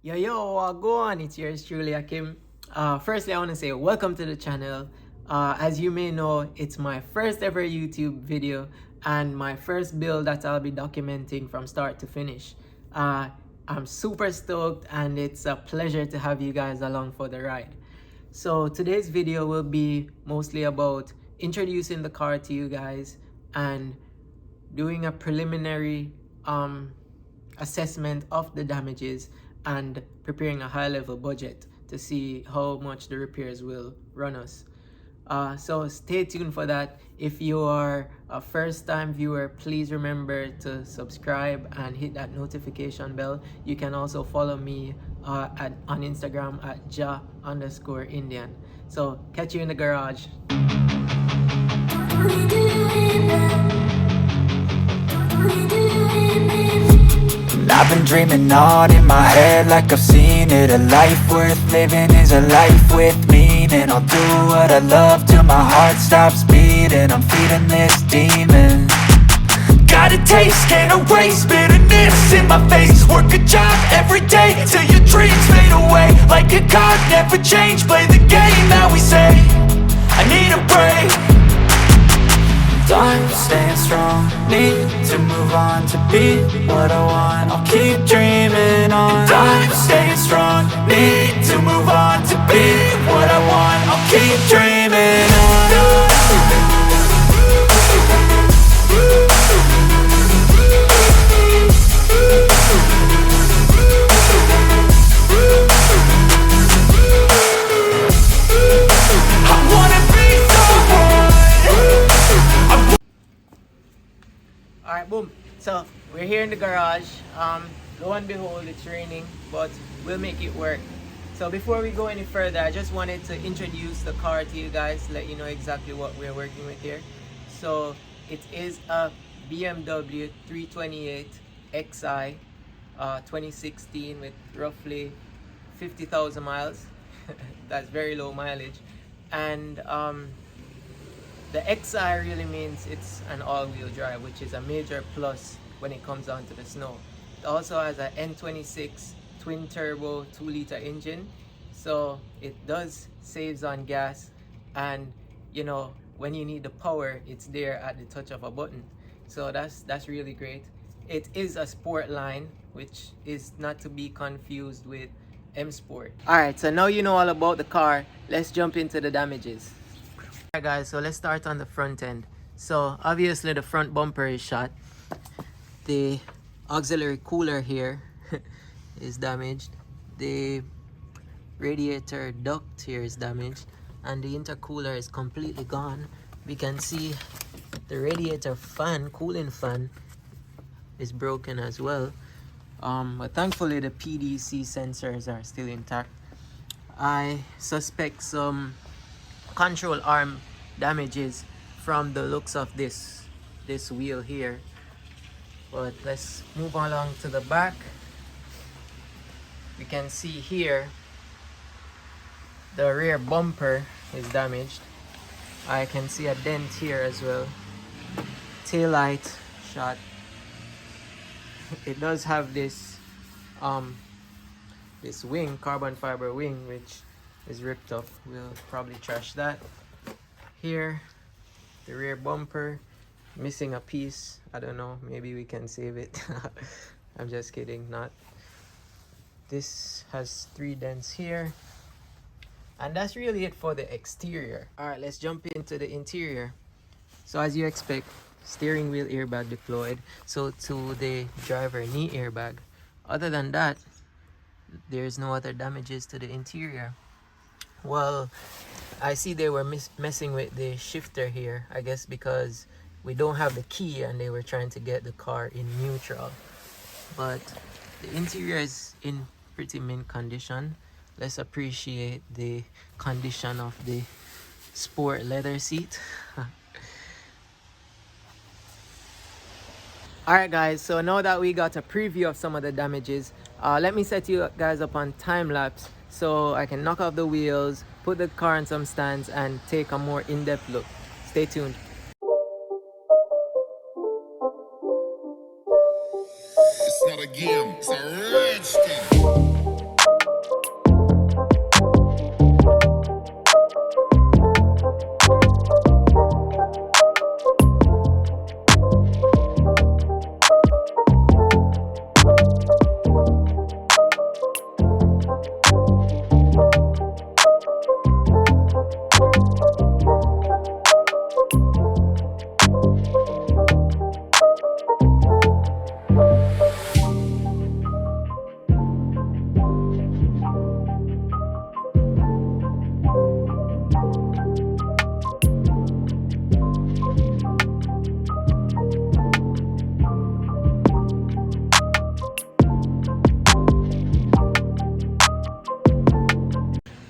Yo, go on. It's yours truly, Akim. Firstly, I want to say welcome to the channel. As you may know, it's my first ever YouTube video and my first build that I'll be documenting from start to finish. I'm super stoked and it's a pleasure to have you guys along for the ride. So today's video will be mostly about introducing the car to you guys and doing a preliminary assessment of the damages and preparing a high-level budget to see how much the repairs will run us. So stay tuned for that. If you are a first-time viewer, please remember to subscribe and hit that notification bell. You can also follow me on Instagram at ja_Indian. So catch you in the garage. I've been dreaming on in my head like I've seen it. A life worth living is a life with meaning. I'll do what I love till my heart stops beating. I'm feeding this demon. Got a taste, can't erase bitterness in my face. Work a job every day till your dreams fade away. Like a card, never change, play the game that we say. I need a break. I'm staying strong, need to move on to be what I want. I'll keep dreaming on. I'm staying strong, need to move on to be what I want. I'll keep dreaming on. Alright, boom. So we're here in the garage. Lo and behold, it's raining, but we'll make it work. So before we go any further, I just wanted to introduce the car to you guys, let you know exactly what we're working with here. So it is a BMW 328 Xi 2016 with roughly 50,000 miles. That's very low mileage. And the XI really means it's an all-wheel drive, which is a major plus when it comes down to the snow. It also has an N26 twin-turbo 2-liter engine, so it does saves on gas, and you know, when you need the power, it's there at the touch of a button. So that's really great. It is a sport line, which is not to be confused with M Sport. Alright, so now you know all about the car. Let's jump into the damages. Alright guys, so let's start on the front end. So obviously the front bumper is shot. The auxiliary cooler here is damaged. The radiator duct here is damaged. And the intercooler is completely gone. We can see the radiator fan, cooling fan, is broken as well. But thankfully the PDC sensors are still intact. I suspect some control arm damages from the looks of this wheel here, but let's move along to the back. We can see here the rear bumper is damaged. I can see a dent here as well. Tail light shot. It does have this this wing, carbon fiber wing, which is ripped up. We'll probably trash that. Here, the rear bumper, missing a piece. I don't know, maybe we can save it. I'm just kidding, not. This has 3 dents here. And that's really it for the exterior. Alright, let's jump into the interior. So as you expect, steering wheel airbag deployed. So to the driver knee airbag. Other than that, there's no other damages to the interior. Well, I see they were messing with the shifter here, I guess because we don't have the key and they were trying to get the car in neutral. But the interior is in pretty mint condition. Let's appreciate the condition of the sport leather seat. Alright guys, so now that we got a preview of some of the damages, let me set you guys up on time lapse so I can knock off the wheels, put the car in some stands, and take a more in-depth look. Stay tuned. It's not a game, it's a rich thing.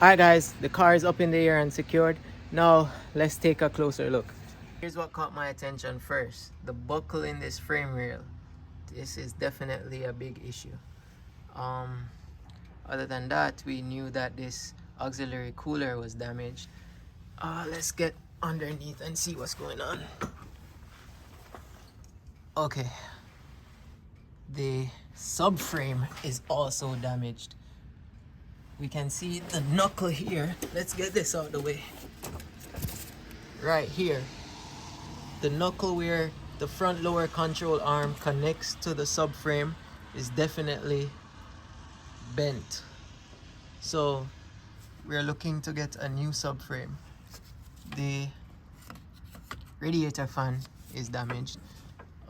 Alright guys, the car is up in the air and secured. Now let's take a closer look. Here's what caught my attention first. The buckle in this frame rail. This is definitely a big issue. Other than that, we knew that this auxiliary cooler was damaged. Let's get underneath and see what's going on. Okay. The subframe is also damaged. We can see the knuckle here. Let's get this out of the way. Right here. The knuckle where the front lower control arm connects to the subframe is definitely bent. So we're looking to get a new subframe. The radiator fan is damaged.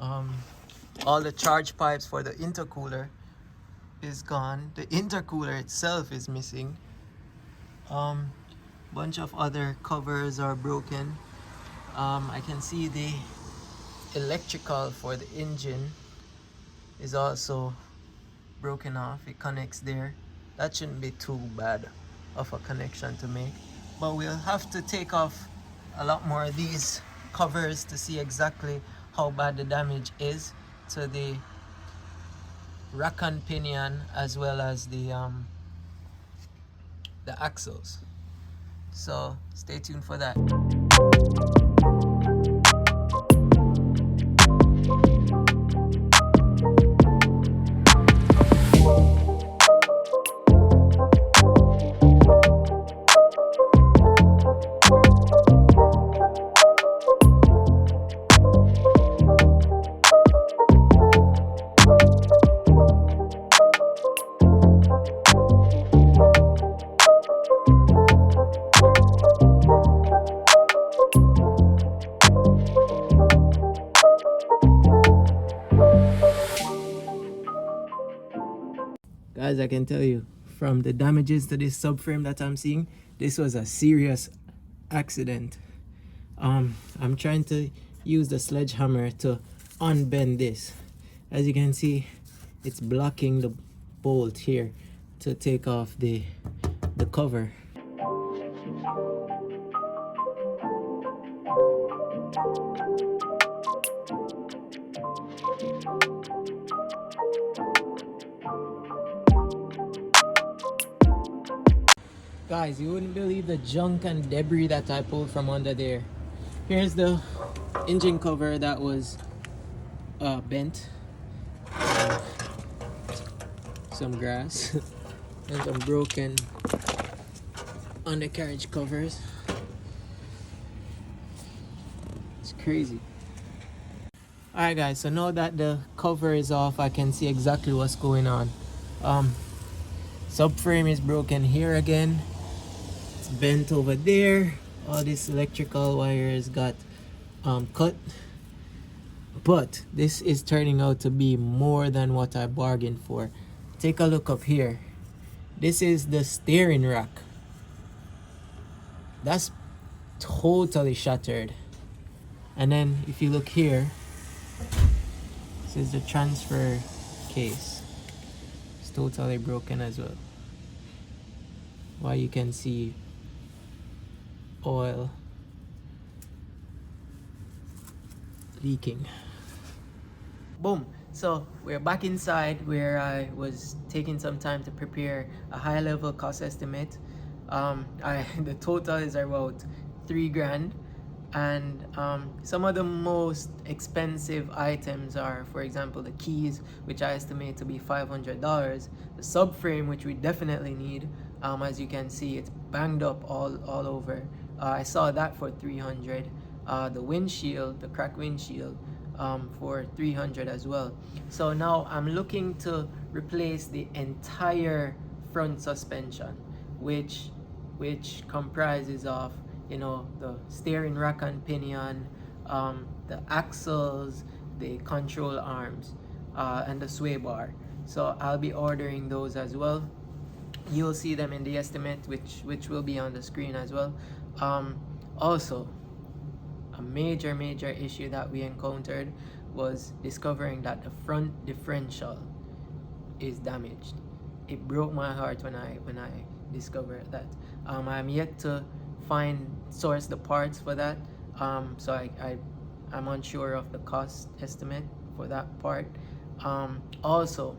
All the charge pipes for the intercooler is gone. The intercooler itself is missing. Bunch of other covers are broken. I can see the electrical for the engine is also broken off. It connects there. That shouldn't be too bad of a connection to make, but we'll have to take off a lot more of these covers to see exactly how bad the damage is to the rack and pinion as well as the axles. So stay tuned for that. Guys, I can tell you from the damages to this subframe that I'm seeing, this was a serious accident. I'm trying to use the sledgehammer to unbend this. As you can see, it's blocking the bolt here to take off the cover. Guys, you wouldn't believe the junk and debris that I pulled from under there. Here's the engine cover that was bent. Some grass and some broken undercarriage covers. It's crazy. Alright guys, so now that the cover is off, I can see exactly what's going on. Subframe is broken here again. It's bent over there. All this electrical wires got cut. But this is turning out to be more than what I bargained for. Take a look up here. This is the steering rack. That's totally shattered. And then if you look here, this is the transfer case. It's totally broken as well. Well, you can see oil leaking. Boom. So we're back inside where I was taking some time to prepare a high level cost estimate. The total is about $3,000, and some of the most expensive items are, for example, the keys, which I estimate to be $500, the subframe, which we definitely need. As you can see, it's banged up all over. I saw that for $300. The windshield, the cracked windshield, for $300 as well. So now I'm looking to replace the entire front suspension, which comprises of, you know, the steering rack and pinion, the axles, the control arms, and the sway bar. So I'll be ordering those as well. You'll see them in the estimate, which will be on the screen as well. Also, a major issue that we encountered was discovering that the front differential is damaged. It broke my heart when I discovered that. I'm yet to source the parts for that. So I'm unsure of the cost estimate for that part. Also,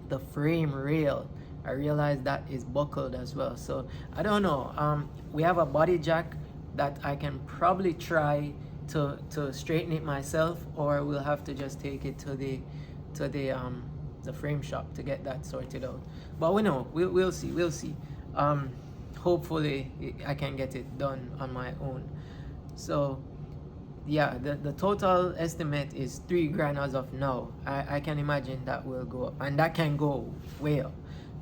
the frame rail, I realized that is buckled as well. So I don't know. We have a body jack that I can probably try to straighten it myself, or we'll have to just take it to the frame shop to get that sorted out. But we'll see. Hopefully I can get it done on my own. So yeah, the total estimate is $3,000 as of now. I can imagine that will go up, and that can go way up.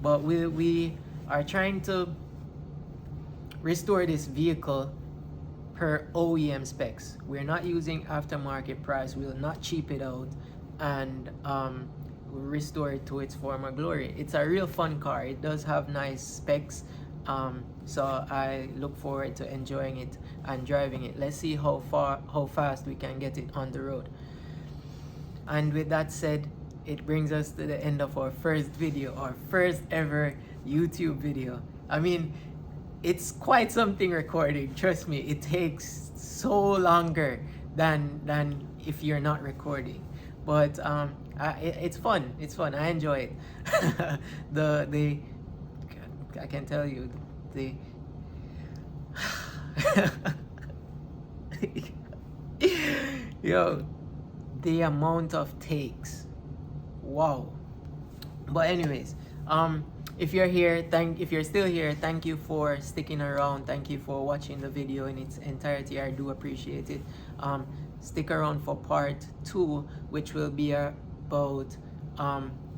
But we are trying to restore this vehicle per OEM specs. We're not using aftermarket price. We'll not cheap it out and restore it to its former glory. It's a real fun car. It does have nice specs. So I look forward to enjoying it and driving it. Let's see how fast we can get it on the road. And with that said, it brings us to the end of our first video, our first ever YouTube video. I mean, it's quite something recording. Trust me, it takes so longer than if you're not recording. But it's fun. It's fun. I enjoy it. I can tell you the yo, the amount of takes. Wow. But anyways, if you're still here, thank you for sticking around. Thank you for watching the video in its entirety. I do appreciate it. Stick around for part 2, which will be about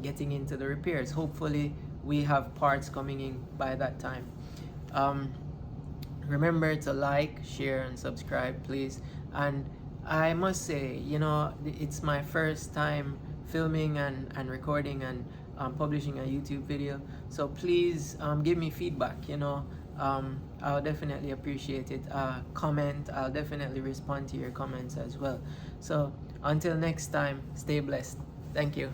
getting into the repairs. Hopefully we have parts coming in by that time. Remember to like, share, and subscribe, please. And I must say, it's my first time filming and recording and publishing a YouTube video. So please give me feedback. I'll definitely appreciate it. Comment. I'll definitely respond to your comments as well. So until next time, stay blessed. Thank you.